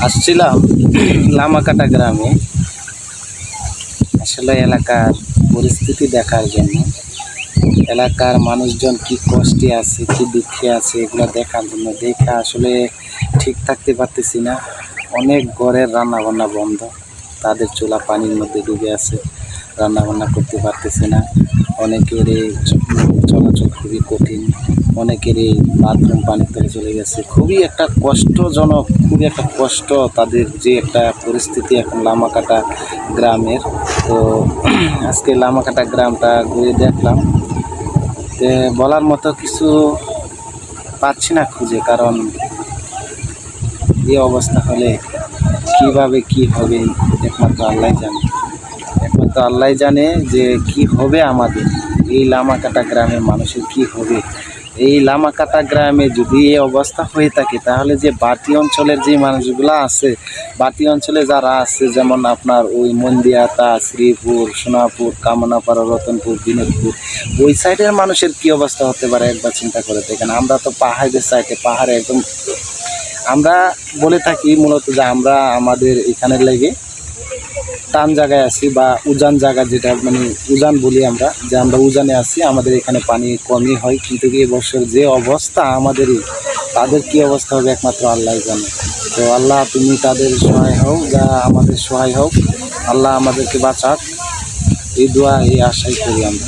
আসছিলাম লামাকাটা গ্রামে, আসলে এলাকার পরিস্থিতি দেখার জন্য, এলাকার মানুষজন কি কষ্টে আছে, কি দুঃখে আছে, এগুলো দেখার জন্য। দেখে আসলে ঠিক থাকতে পারতেছি না। অনেক ঘরের রান্নাবান্না বন্ধ, তাদের চুলা পানির মধ্যে ডুবে আছে, রান্নাবান্না করতে পারতেছে না। অনেকেরই চলাচল খুবই কঠিন, অনেকেরই বাথরুম পানির তলে চলে গেছে। খুবই একটা কষ্টজনক, খুবই একটা কষ্ট তাদের যে একটা পরিস্থিতি এখন লামাকাটা গ্রামের। তো আজকে লামাকাটা গ্রামটা ঘুরে দেখলাম, বলার মতো কিছু পাচ্ছি না খুঁজে, কারণ এই অবস্থা হলে কিভাবে কি হবে একমাত্র আল্লাহ জানে। একমাত্র আল্লাহ জানে যে কি হবে আমাদের এই লামাকাটা গ্রামের মানুষের কি হবে। এই লামাকাটা গ্রামে যদি এই অবস্থা হয়ে থাকে, তাহলে যে বাতি অঞ্চলের যে মানুষগুলো আছে, বাতি অঞ্চলে যারা আছে, যেমন আপনার ওই মন্দিয়াতা, শ্রীপুর, সোনাপুর, কামনাপাড়া, রতনপুর, দিনাজপুর, ওই সাইডের মানুষের কি অবস্থা হতে পারে একবার চিন্তা করে দেখেন। আমরা তো পাহাড়ের সাইডে, পাহাড়ে একদম আমরা বলে থাকি মূলত যে আমরা আমাদের এখানে লেগে টান জায়গায় আছি, বা উজান জায়গা, যেটা মানে উজান বলি আমরা, যে আমরা উজানে আছি, আমাদের এখানে পানি কমই হয়। কিন্তু এবছর যে অবস্থা আমাদেরই, তাদের কি অবস্থা হবে একমাত্র আল্লাহ জানে। তো আল্লাহ তুমি তাদের সহায় হও, যা আমাদের সহায় হোক, আল্লাহ আমাদেরকে বাঁচাক, এই দোয়া এই আশাই করি আমরা।